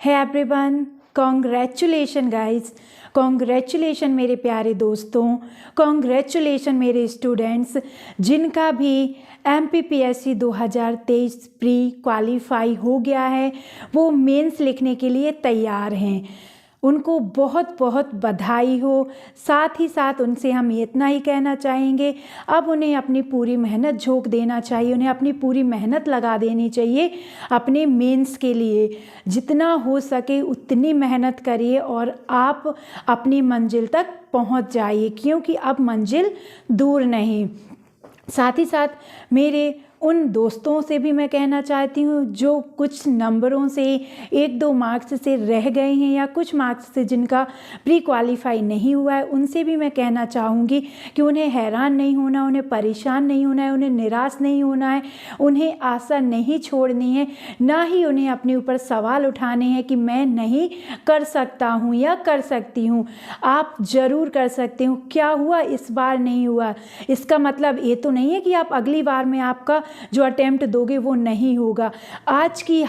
है everyone, congratulation guys, congratulation मेरे प्यारे दोस्तों, कॉन्ग्रेचुलेशन मेरे स्टूडेंट्स जिनका भी MPPSC 2023 प्री क्वालिफाई हो गया है, वो मेंस लिखने के लिए तैयार हैं। उनको बहुत बहुत बधाई हो। साथ ही साथ उनसे हम इतना ही कहना चाहेंगे, अब उन्हें अपनी पूरी मेहनत झोंक देना चाहिए, उन्हें अपनी पूरी मेहनत लगा देनी चाहिए अपने मेंस के लिए। जितना हो सके उतनी मेहनत करिए और आप अपनी मंजिल तक पहुंच जाइए, क्योंकि अब मंजिल दूर नहीं। साथ ही साथ मेरे उन दोस्तों से भी मैं कहना चाहती हूँ जो कुछ नंबरों से 1-2 मार्क्स से रह गए हैं या कुछ मार्क्स से जिनका प्री क्वालिफाई नहीं हुआ है, उनसे भी मैं कहना चाहूँगी कि उन्हें हैरान नहीं होना, उन्हें परेशान नहीं होना है, उन्हें निराश नहीं होना है, उन्हें आशा नहीं छोड़नी है, ना ही उन्हें अपने ऊपर सवाल उठाने हैं कि मैं नहीं कर सकता हूँ या कर सकती हूँ। आप ज़रूर कर सकते हो। क्या हुआ इस बार नहीं हुआ, इसका मतलब ये तो नहीं है कि आप अगली बार में आपका जो अटेम्प्ट दोगे वो नहीं होगा। आज की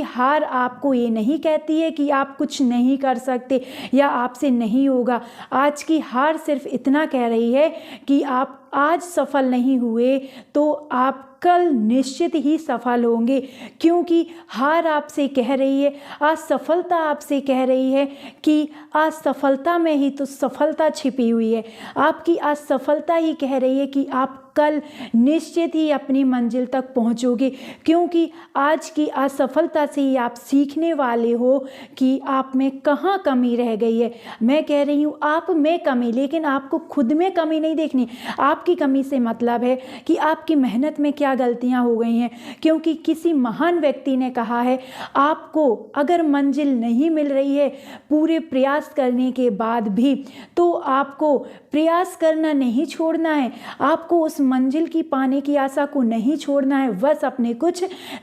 हार आपको ये नहीं कहती है कि आप कुछ नहीं कर सकते या आपसे नहीं होगा। आज की हार सिर्फ इतना कह रही है कि आप आज सफल नहीं हुए तो आप कल निश्चित ही सफल होंगे, क्योंकि हार आपसे कह रही है, असफलता आपसे कह रही है कि असफलता में ही तो सफलता छिपी हुई है। आपकी असफलता ही कह रही है कि आप कल निश्चित ही अपनी मंजिल तक पहुंचोगे, क्योंकि आज की असफलता से ही आप सीखने वाले हो कि आप में कहाँ कमी रह गई है। मैं कह रही हूँ आप में कमी, लेकिन आपको खुद में कमी नहीं देखनी। आपकी कमी से मतलब है कि आपकी मेहनत में क्या गलतियाँ हो गई हैं, क्योंकि किसी महान व्यक्ति ने कहा है, आपको अगर मंजिल नहीं मिल रही है पूरे प्रयास करने के बाद भी, तो आपको प्रयास करना नहीं छोड़ना है, आपको उस मंजिल की पाने की आशा को नहीं छोड़ना है, बस अपने कुछ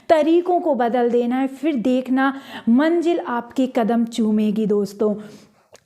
तरीकों को बदल देना है। फिर देखना मंजिल आपके कदम चूमेगी दोस्तों।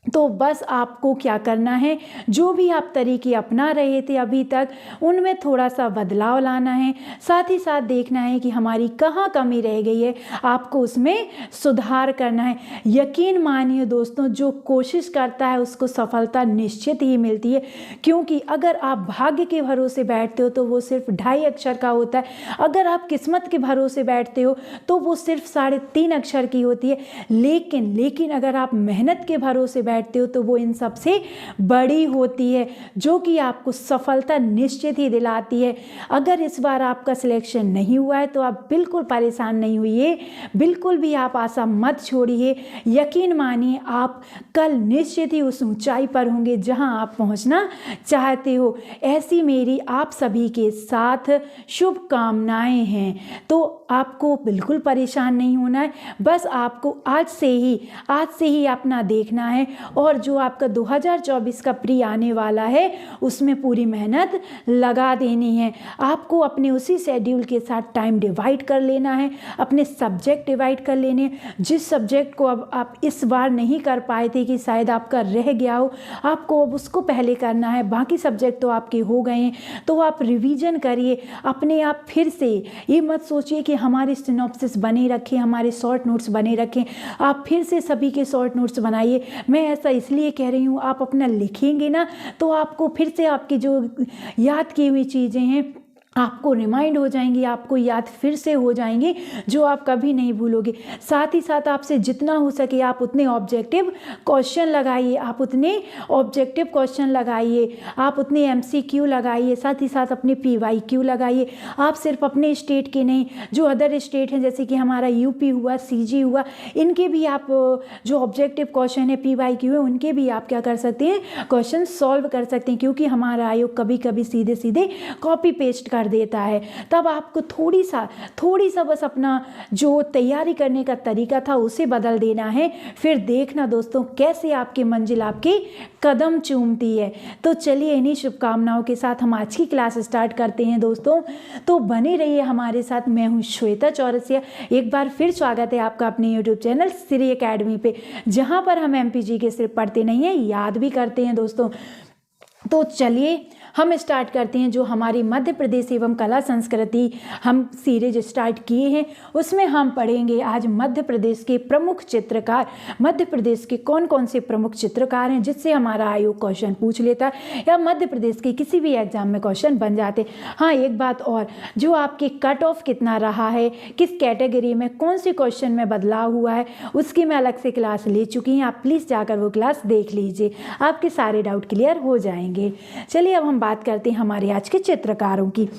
तो बस आपको क्या करना है, जो भी आप तरीके अपना रहे थे अभी तक, उनमें थोड़ा सा बदलाव लाना है। साथ ही साथ देखना है कि हमारी कहाँ कमी रह गई है, आपको उसमें सुधार करना है। यकीन मानिए दोस्तों, जो कोशिश करता है उसको सफलता निश्चित ही मिलती है, क्योंकि अगर आप भाग्य के भरोसे बैठते हो तो वो सिर्फ 2.5 अक्षर का होता है। अगर आप किस्मत के भरोसे बैठते हो तो वो सिर्फ 3.5 अक्षर की होती है। लेकिन अगर आप मेहनत के भरोसे बैठते हो तो वो इन सबसे बड़ी होती है, जो कि आपको सफलता निश्चित ही दिलाती है। अगर इस बार आपका सिलेक्शन नहीं हुआ है तो आप बिल्कुल परेशान नहीं हुइए, बिल्कुल भी आप आशा मत छोड़िए। यकीन मानिए आप कल निश्चित ही उस ऊंचाई पर होंगे जहां आप पहुंचना चाहते हो। ऐसी मेरी आप सभी के साथ शुभकामनाएं हैं। तो आपको बिल्कुल परेशान नहीं होना है, बस आपको आज से ही अपना देखना है, और जो आपका 2024 का प्री आने वाला है उसमें पूरी मेहनत लगा देनी है। आपको अपने उसी शेड्यूल के साथ टाइम डिवाइड कर लेना है, अपने सब्जेक्ट डिवाइड कर लेने। जिस सब्जेक्ट को अब आप इस बार नहीं कर पाए थे कि शायद आपका रह गया हो, आपको अब उसको पहले करना है। बाकी सब्जेक्ट तो आपके हो गए हैं, तो आप रिवीजन करिए अपने आप। फिर से ये मत सोचिए कि हमारे सिनॉप्सिस बने रखें, हमारे शॉर्ट नोट्स बने रखें। आप फिर से सभी के शॉर्ट नोट्स बनाइए। मैं ऐसा इसलिए कह रही हूँ, आप अपना लिखेंगे ना तो आपको फिर से आपकी जो याद की हुई चीज़ें हैं आपको रिमाइंड हो जाएंगी, आपको याद फिर से हो जाएंगी, जो आप कभी नहीं भूलोगे। साथ ही साथ आपसे जितना हो सके आप उतने ऑब्जेक्टिव क्वेश्चन लगाइए, आप उतने MCQ लगाइए, साथ ही साथ अपने PYQ लगाइए। आप सिर्फ अपने स्टेट के नहीं, जो अदर स्टेट हैं जैसे कि हमारा UP हुआ, CG हुआ, इनके भी आप जो ऑब्जेक्टिव क्वेश्चन है PYQ है, उनके भी आप क्या कर सकते हैं, क्वेश्चन सॉल्व कर सकते हैं, क्योंकि हमारा आयोग कभी कभी सीधे सीधे कॉपी पेस्ट कर देता है। तब आपको थोड़ी सा बस अपना जो तैयारी करने का तरीका था उसे बदल देना है। फिर देखना दोस्तों कैसे आपकी मंजिल आपके कदम चूमती है। तो चलिए इन्हीं शुभकामनाओं के साथ हम आज की क्लास स्टार्ट करते हैं दोस्तों। तो बने रहिए हमारे साथ। मैं हूँ श्वेता चौरसिया। एक बार फिर स्वागत है आपका अपने YouTube चैनल श्री एकेडमी पे, जहाँ पर हम MPG के सिर्फ पढ़ते नहीं हैं, याद भी करते हैं दोस्तों। तो चलिए हम स्टार्ट करते हैं। जो हमारी मध्य प्रदेश एवं कला संस्कृति हम सीरीज स्टार्ट किए हैं उसमें हम पढ़ेंगे आज मध्य प्रदेश के प्रमुख चित्रकार। मध्य प्रदेश के कौन कौन से प्रमुख चित्रकार हैं जिससे हमारा आयोग क्वेश्चन पूछ लेता है या मध्य प्रदेश के किसी भी एग्जाम में क्वेश्चन बन जाते। हाँ, एक बात और, जो आपके कट ऑफ कितना रहा है, किस कैटेगरी में कौन से क्वेश्चन में बदलाव हुआ है, उसकी मैं अलग से क्लास ले चुकी हूँ। आप प्लीज़ जाकर वो क्लास देख लीजिए, आपके सारे डाउट क्लियर हो जाएंगे। चलिए अब हम बात करते हैं हमारे आज के चित्रकारों की।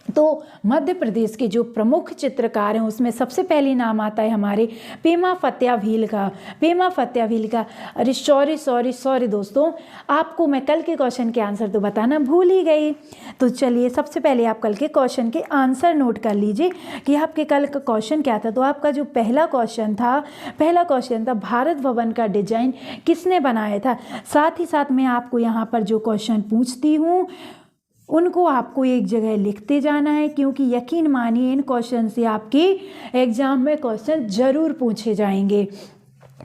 तो मध्य प्रदेश के जो प्रमुख चित्रकार हैं उसमें सबसे पहले नाम आता है हमारे पेमा फत्याभील का। पेमा फत्याभील का, अरे सॉरी दोस्तों, आपको मैं कल के क्वेश्चन के आंसर तो बताना भूल ही गई। तो चलिए सबसे पहले आप कल के क्वेश्चन के आंसर नोट कर लीजिए कि आपके कल का क्वेश्चन क्या था। तो आपका जो पहला क्वेश्चन था भारत भवन का डिजाइन किसने बनाया था। साथ ही साथ मैं आपको यहाँ पर जो क्वेश्चन पूछती हूँ उनको आपको एक जगह लिखते जाना है, क्योंकि यकीन मानिए इन क्वेश्चन से आपके एग्जाम में क्वेश्चन ज़रूर पूछे जाएंगे।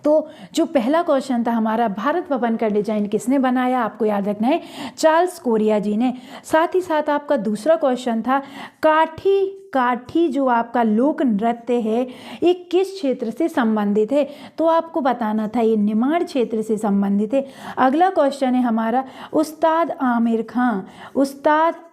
तो जो पहला क्वेश्चन था हमारा, भारत भवन का डिजाइन किसने बनाया, आपको याद रखना है चार्ल्स कोरिया जी ने। साथ ही साथ आपका दूसरा क्वेश्चन था काठी जो आपका लोक नृत्य है ये किस क्षेत्र से संबंधित है, तो आपको बताना था ये निमाड़ क्षेत्र से संबंधित है। अगला क्वेश्चन है हमारा उस्ताद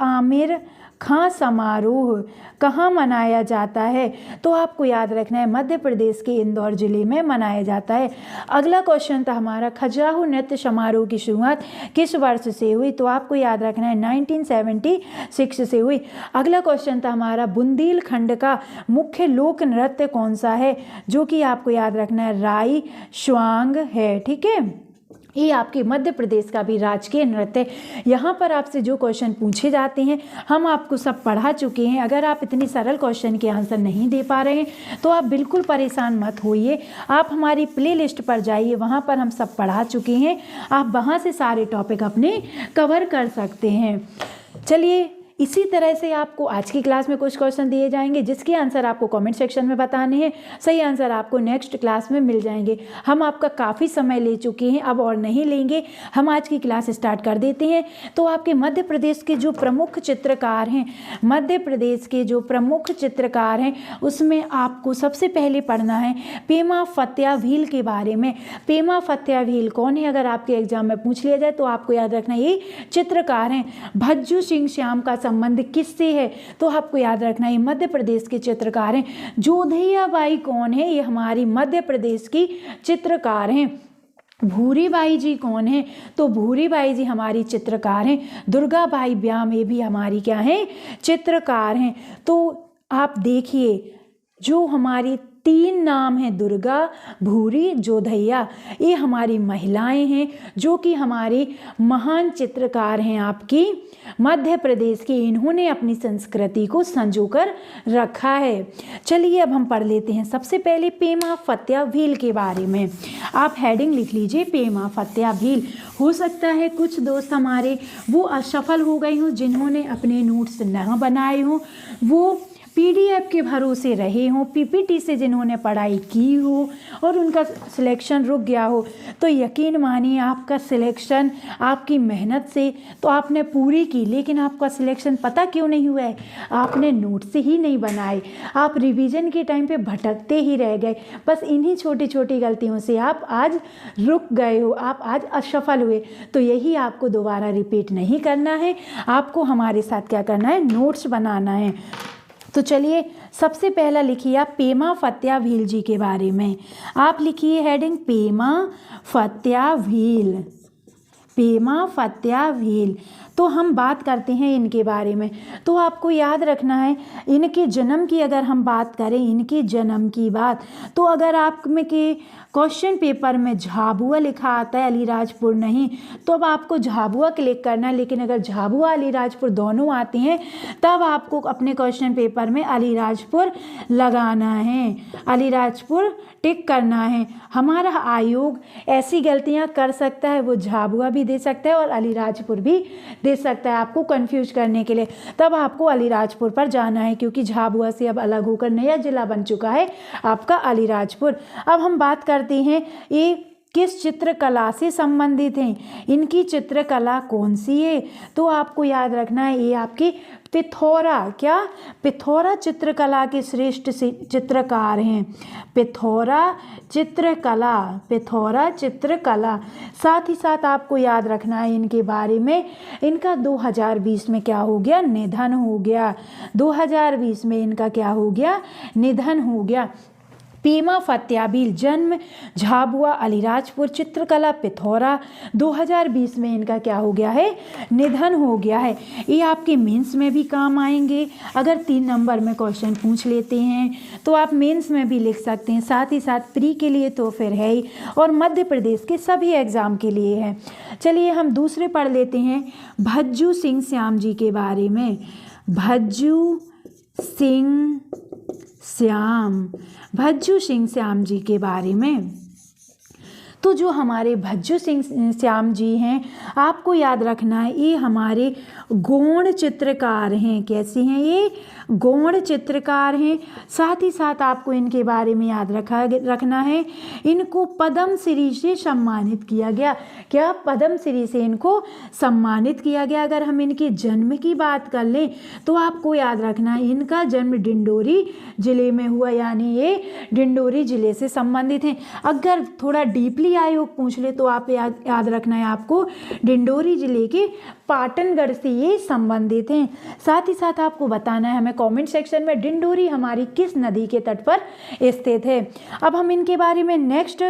आमिर खां समारोह कहाँ मनाया जाता है, तो आपको याद रखना है मध्य प्रदेश के इंदौर जिले में मनाया जाता है। अगला क्वेश्चन था हमारा खजुराहो नृत्य समारोह की शुरुआत किस वर्ष से हुई, तो आपको याद रखना है 1976 से हुई। अगला क्वेश्चन था हमारा बुंदेलखंड का मुख्य लोक नृत्य कौन सा है, जो कि आपको याद रखना है राई श्वांग है। ठीक है, ये आपके मध्य प्रदेश का भी राजकीय नृत्य। यहाँ पर आपसे जो क्वेश्चन पूछे जाते हैं हम आपको सब पढ़ा चुके हैं। अगर आप इतनी सरल क्वेश्चन के आंसर नहीं दे पा रहे हैं तो आप बिल्कुल परेशान मत होइए, आप हमारी प्लेलिस्ट पर जाइए, वहाँ पर हम सब पढ़ा चुके हैं। आप वहाँ से सारे टॉपिक अपने कवर कर सकते हैं। चलिए इसी तरह से आपको आज की क्लास में कुछ क्वेश्चन दिए जाएंगे जिसके आंसर आपको कमेंट सेक्शन में बताने हैं। सही आंसर आपको नेक्स्ट क्लास में मिल जाएंगे। हम आपका काफ़ी समय ले चुके हैं, अब और नहीं लेंगे, हम आज की क्लास स्टार्ट कर देते हैं। तो आपके मध्य प्रदेश के जो प्रमुख चित्रकार हैं उसमें आपको सबसे पहले पढ़ना है पेमा फत्याभील के बारे में। पेमा फत्याभील कौन है, अगर आपके एग्जाम में पूछ लिया जाए तो आपको याद रखना ये चित्रकार हैं। भज्जू सिंह श्याम का संबंध किससे है, तो आपको याद रखना है मध्य प्रदेश के चित्रकार हैं। जोधैया बाई कौन है, ये हमारी मध्य प्रदेश की चित्रकार हैं। भूरीबाई जी कौन है, तो भूरीबाई जी हमारी चित्रकार हैं। दुर्गाबाई ब्याम ये भी हमारी क्या हैं, चित्रकार हैं। तो आप देखिए जो हमारी 3 नाम हैं, दुर्गा, भूरी, जोधैया, ये हमारी महिलाएं हैं जो कि हमारी महान चित्रकार हैं आपकी मध्य प्रदेश की। इन्होंने अपनी संस्कृति को संजोकर रखा है। चलिए अब हम पढ़ लेते हैं सबसे पहले पेमा फत्याभील के बारे में। आप हेडिंग लिख लीजिए पेमा फत्याभील। हो सकता है कुछ दोस्त हमारे वो असफल हो गए हों, जिन्होंने अपने नोट्स न बनाए हों, वो पीडीएफ के भरोसे रहे हों, पीपीटी से जिन्होंने पढ़ाई की हो और उनका सिलेक्शन रुक गया हो, तो यकीन मानिए आपका सिलेक्शन आपकी मेहनत से तो आपने पूरी की, लेकिन आपका सिलेक्शन पता क्यों नहीं हुआ है, आपने नोट्स ही नहीं बनाए, आप रिवीजन के टाइम पे भटकते ही रह गए। बस इन्हीं छोटी छोटी गलतियों से आप आज रुक गए हो, आप आज असफल हुए। तो यही आपको दोबारा रिपीट नहीं करना है, आपको हमारे साथ क्या करना है, नोट्स बनाना है। तो चलिए सबसे पहला लिखिए आप पेमा फत्याभील जी के बारे में। आप लिखिए हेडिंग पेमा फत्याभील। पेमा फत्याभील। तो हम बात करते हैं इनके बारे में। तो आपको याद रखना है इनके जन्म की, अगर हम बात करें इनके जन्म की बात, तो अगर आप में के क्वेश्चन पेपर में झाबुआ लिखा आता है, अलीराजपुर नहीं, तो अब आपको झाबुआ क्लिक करना है। लेकिन अगर झाबुआ अलीराजपुर दोनों आते हैं तब आपको अपने क्वेश्चन पेपर में अलीराजपुर लगाना है, अलीराजपुर टिक करना है। हमारा आयोग ऐसी गलतियां कर सकता है, वो झाबुआ भी दे सकता है और अलीराजपुर भी दे सकता है आपको कंफ्यूज करने के लिए। तब आपको अलीराजपुर पर जाना है, क्योंकि झाबुआ से अब अलग होकर नया जिला बन चुका है आपका अलीराजपुर। अब हम बात करते हैं ये किस चित्रकला से संबंधित हैं, इनकी चित्रकला कौन सी है? तो आपको याद रखना है ये आपकी पिथौरा, क्या पिथौरा चित्रकला के श्रेष्ठ चित्रकार हैं। पिथौरा चित्रकला, पिथौरा चित्रकला। साथ ही साथ आपको याद रखना है इनके बारे में, इनका 2020 में क्या हो गया? निधन हो गया। 2020 में इनका क्या हो गया? निधन हो गया। पीमा फत्याबील, जन्म झाबुआ अलीराजपुर, चित्रकला पिथौरा। 2020 में इनका क्या हो गया है? निधन हो गया है। ये आपके मेंस में भी काम आएंगे। अगर 3 नंबर में क्वेश्चन पूछ लेते हैं तो आप मेंस में भी लिख सकते हैं। साथ ही साथ प्री के लिए तो फिर है ही, और मध्य प्रदेश के सभी एग्ज़ाम के लिए है। चलिए हम दूसरे पढ़ लेते हैं भज्जू सिंह श्याम जी के बारे में। भज्जू सिंह श्याम, भज्जू सिंह श्याम जी के बारे में। तो जो हमारे भज्जू सिंह श्याम जी हैं, आपको याद रखना है ये हमारे गौण चित्रकार हैं। कैसे हैं ये? गौण चित्रकार हैं। साथ ही साथ आपको इनके बारे में याद रखना है, इनको पद्मश्री से सम्मानित किया गया। क्या? पद्मश्री से इनको सम्मानित किया गया। अगर हम इनके जन्म की बात कर लें तो आपको याद रखना है इनका जन्म डिंडोरी जिले में हुआ, यानी ये डिंडोरी जिले से संबंधित हैं। अगर थोड़ा डीपली आयोग पूछ ले तो आप याद रखना है आपको डिंडोरी जिले के पाटनगढ़ से ये संबंधित हैं। साथ ही साथ आपको बताना है हमें कमेंट सेक्शन में डिंडोरी हमारी किस नदी के तट पर स्थित है। अब हम इनके बारे में नेक्स्ट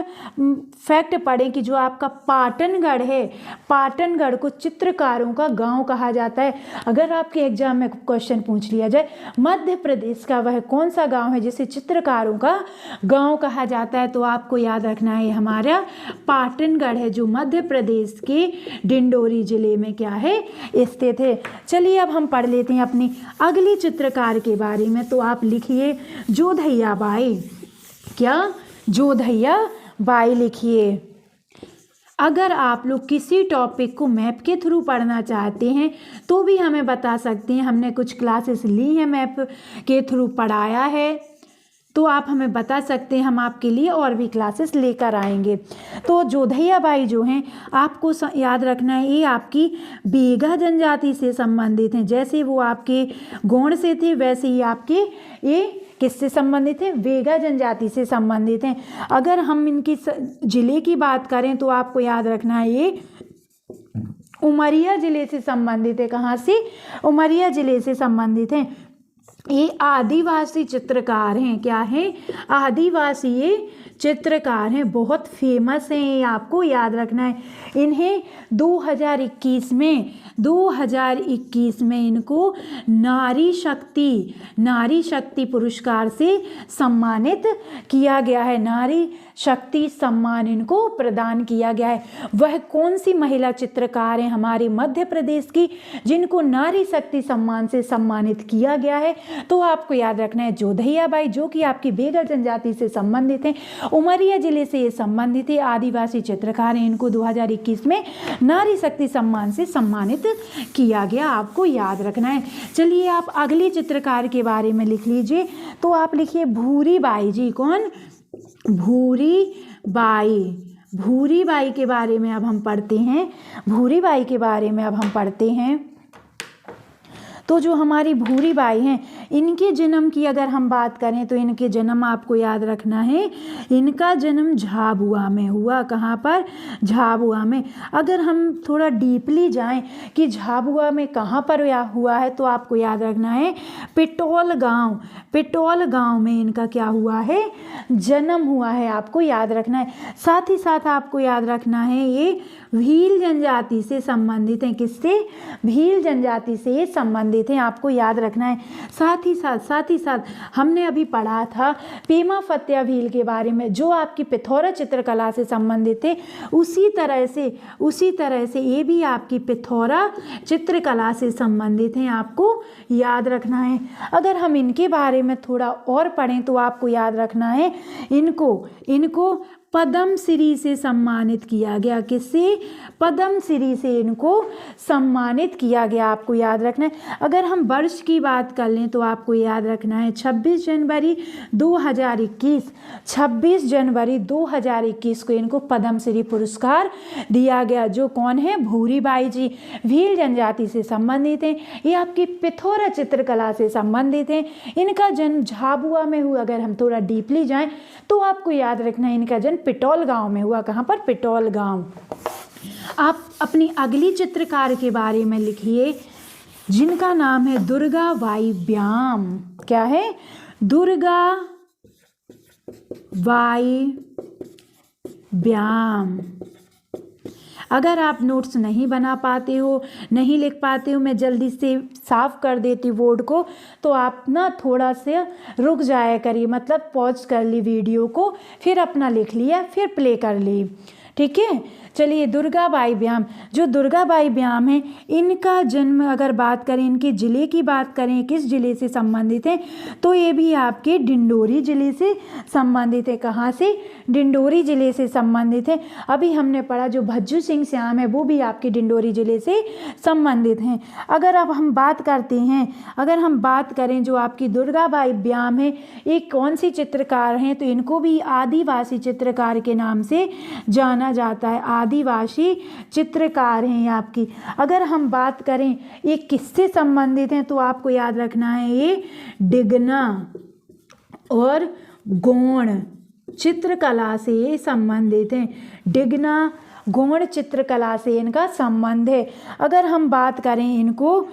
फैक्ट पढ़ें कि जो आपका पाटनगढ़ है, पाटनगढ़ को चित्रकारों का गांव कहा जाता है। अगर आपके एग्जाम में क्वेश्चन पूछ लिया जाए मध्य प्रदेश का वह कौन सा गांव है जिसे चित्रकारों का गांव कहा जाता है, तो आपको याद रखना है हमारा पाटनगढ़ है, जो मध्य प्रदेश के डिंडोरी जिले में क्या है? स्थित है। चलिए अब हम पढ़ लेते हैं अपनी अगली चित्रकार के बारे में। तो आप लिखिए जोधैया बाई। क्या? जोधैया बाई लिखिए। अगर आप लोग किसी टॉपिक को मैप के थ्रू पढ़ना चाहते हैं तो भी हमें बता सकते हैं। हमने कुछ क्लासेस ली हैं, मैप के थ्रू पढ़ाया है, तो आप हमें बता सकते हैं, हम आपके लिए और भी क्लासेस लेकर आएंगे। तो जोधैया बाई जो हैं आपको याद रखना है ये आपकी बेगा जनजाति से संबंधित हैं। जैसे वो आपके गौड़ से थे वैसे ही आपके ये किससे संबंधित है? बेगा जनजाति से संबंधित हैं। अगर हम इनकी जिले की बात करें तो आपको याद रखना है ये उमरिया जिले से संबंधित है। कहाँ से? उमरिया जिले से संबंधित हैं। ये आदिवासी चित्रकार हैं। क्या है? आदिवासी ये चित्रकार हैं, बहुत फेमस हैं, ये आपको याद रखना है। इन्हें 2021 में इनको नारी शक्ति पुरस्कार से सम्मानित किया गया है। नारी शक्ति सम्मान इनको प्रदान किया गया है। वह कौन सी महिला चित्रकार हैं हमारे मध्य प्रदेश की जिनको नारी शक्ति सम्मान से सम्मानित किया गया है? तो आपको याद रखना है जोधैया बाई, जो कि आपकी बेगा जनजाति से संबंधित हैं, उमरिया जिले से ये संबंधित है, आदिवासी चित्रकार हैं। इनको 2021 में नारी शक्ति सम्मान से सम्मानित किया गया, आपको याद रखना है। चलिए आप अगली चित्रकार के बारे में लिख लीजिए। तो आप लिखिए भूरी बाई जी। कौन? भूरी बाई। भूरी बाई के बारे में अब हम पढ़ते हैं। भूरी बाई के बारे में अब हम पढ़ते हैं। तो जो हमारी भूरी बाई हैं, इनके जन्म की अगर हम बात करें तो इनके जन्म आपको याद रखना है, इनका जन्म झाबुआ में हुआ। कहाँ पर? झाबुआ में। अगर हम थोड़ा डीपली जाएं कि झाबुआ में कहाँ पर हुआ है तो आपको याद रखना है पिटौल गांव। पिटौल गांव में इनका क्या हुआ है? जन्म हुआ है, आपको याद रखना है। साथ ही साथ आपको याद रखना है ये भील जनजाति से संबंधित हैं। किससे? भील जनजाति से ये संबंधित हैं, आपको याद रखना है। साथ ही साथ हमने अभी पढ़ा था पीमा फत्याबील के बारे में, जो आपकी पिथौरा चित्रकला से संबंधित थे। उसी तरह से ये भी आपकी पिथौरा चित्रकला से संबंधित हैं, आपको याद रखना है। अगर हम इनके बारे में थोड़ा और पढ़ें तो आपको याद रखना है इनको पद्मश्री से सम्मानित किया गया। किससे? पद्मश्री से इनको सम्मानित किया गया। आपको याद रखना है। अगर हम वर्ष की बात कर लें तो आपको याद रखना है 26 जनवरी 2021, 26 जनवरी 2021 को इनको पद्मश्री पुरस्कार दिया गया। जो कौन है? भूरी बाई जी, भील जनजाति से संबंधित हैं। ये आपकी पिथौरा चित्रकला से संबंधित हैं। इनका जन्म झाबुआ में हुआ। अगर हम थोड़ा डीपली जाएं तो आपको याद रखना है इनका जन्म पिटौल गांव में हुआ। कहाँ पर? पिटौल गांव। आप अपनी अगली चित्रकार के बारे में लिखिए जिनका नाम है दुर्गा बाई ब्याम। क्या है? दुर्गा बाई ब्याम। अगर आप नोट्स नहीं बना पाते हो, नहीं लिख पाते हो, मैं जल्दी से साफ कर देती बोर्ड को, तो आप ना थोड़ा से रुक जाया करिए, मतलब पॉज कर ली वीडियो को, फिर अपना लिख लिया, फिर प्ले कर ली। ठीक है, चलिए दुर्गा बाई ब्याम। जो दुर्गा बाई ब्याम है, इनका जन्म अगर बात करें, इनके ज़िले की बात करें, किस ज़िले से संबंधित है, तो ये भी आपके डिंडोरी ज़िले से संबंधित है। कहाँ से? डिंडोरी ज़िले से संबंधित है। अभी हमने पढ़ा जो भज्जू सिंह श्याम है वो भी आपके डिंडोरी ज़िले से संबंधित हैं। अगर अब हम बात करते हैं, अगर हम बात करें जो आपकी दुर्गा बाई ब्याम है, ये कौन सी चित्रकार हैं, तो इनको भी आदिवासी चित्रकार के नाम से जाना जाता है। आदिवासी चित्रकार हैं आपकी। अगर हम बात करें ये किससे संबंधित हैं, तो आपको याद रखना है ये डिगना और गोंड चित्रकला से संबंधित हैं। डिगना गोंड चित्रकला से इनका संबंध है। अगर हम बात करें इनको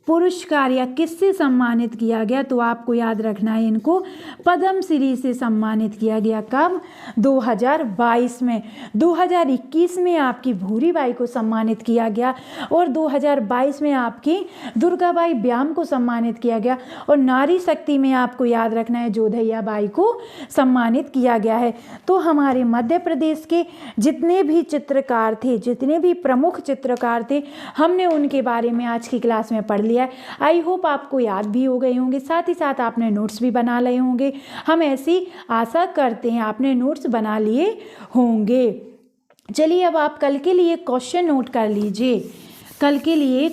पुरस्कार या किससे सम्मानित किया गया, तो आपको याद रखना है इनको पद्मश्री से सम्मानित किया गया। कब? 2022 में। 2021 में आपकी भूरी बाई को सम्मानित किया गया और 2022 में आपकी दुर्गा बाई ब्याम को सम्मानित किया गया। और नारी शक्ति में आपको याद रखना है जोधैया बाई को सम्मानित किया गया है। तो हमारे मध्य प्रदेश के जितने भी चित्रकार थे, जितने भी प्रमुख चित्रकार थे, हमने उनके बारे में आज की क्लास में पढ़ लिया। आई होप आपको याद भी हो गए होंगे, साथ ही साथ आपने नोट्स भी बना लिए होंगे। हम ऐसी आशा करते हैं आपने नोट्स बना लिए होंगे। चलिए अब आप कल के लिए क्वेश्चन नोट कर लीजिए। कल के लिए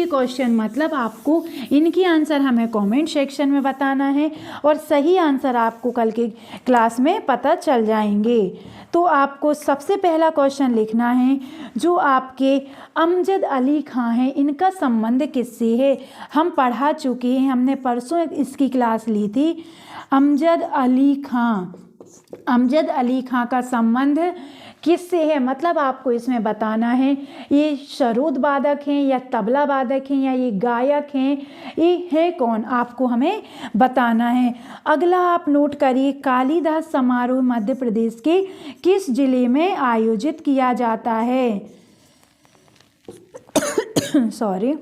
क्वेश्चन मतलब आपको इनकी आंसर हमें कमेंट सेक्शन में बताना है और सही आंसर आपको कल के क्लास में पता चल जाएंगे। तो आपको सबसे पहला क्वेश्चन लिखना है जो आपके अमजद अली खां हैं, इनका संबंध किससे है? हम पढ़ा चुके हैं, हमने परसों इसकी क्लास ली थी। अमजद अली खां का संबंध किससे है? मतलब आपको इसमें बताना है ये सरोद वादक हैं या तबला वादक हैं या ये गायक हैं, ये है कौन, आपको हमें बताना है। अगला आप नोट करिए, कालिदास समारोह मध्य प्रदेश के किस जिले में आयोजित किया जाता है? सॉरी।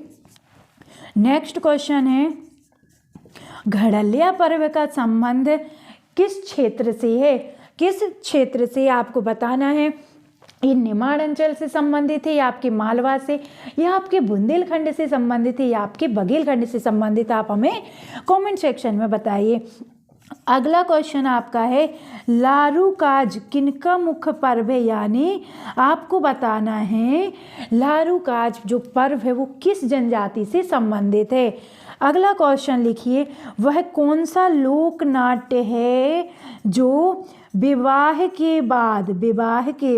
नेक्स्ट क्वेश्चन है, घड़लिया पर्व का संबंध किस क्षेत्र से है? किस क्षेत्र से आपको बताना है। ये निमाड़ अंचल से संबंधित है या आपके मालवा से या आपके बुंदेलखंड से संबंधित है या आपके बघेलखंड से संबंधित, आप हमें कमेंट सेक्शन में बताइए। अगला क्वेश्चन आपका है, लारूकाज किनका मुख्य पर्व है? यानी आपको बताना है लारूकाज जो पर्व है वो किस जनजाति से संबंधित है। अगला क्वेश्चन लिखिए, वह कौन सा लोक नाट्य है जो विवाह के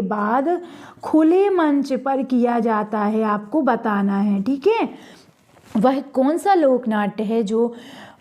बाद खुले मंच पर किया जाता है? आपको बताना है। ठीक है, वह कौन सा लोक नाट्य है जो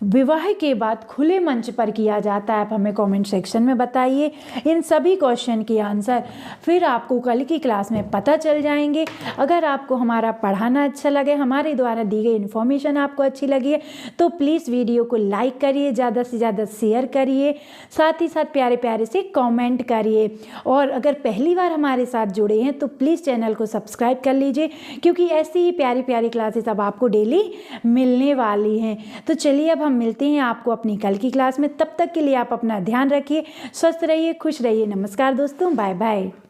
विवाह के बाद खुले मंच पर किया जाता है? आप हमें कमेंट सेक्शन में बताइए इन सभी क्वेश्चन के आंसर, फिर आपको कल की क्लास में पता चल जाएंगे। अगर आपको हमारा पढ़ाना अच्छा लगे, हमारे द्वारा दी गई इन्फॉर्मेशन आपको अच्छी लगी है, तो प्लीज़ वीडियो को लाइक करिए, ज़्यादा से ज़्यादा शेयर करिए, साथ ही साथ प्यारे प्यारे से कॉमेंट करिए। और अगर पहली बार हमारे साथ जुड़े हैं तो प्लीज़ चैनल को सब्सक्राइब कर लीजिए, क्योंकि ऐसी ही प्यारी प्यारी क्लासेस अब आपको डेली मिलने वाली हैं। तो चलिए अब हम मिलते हैं आपको अपनी कल की क्लास में। तब तक के लिए आप अपना ध्यान रखिए, स्वस्थ रहिए, खुश रहिए। नमस्कार दोस्तों, बाय बाय।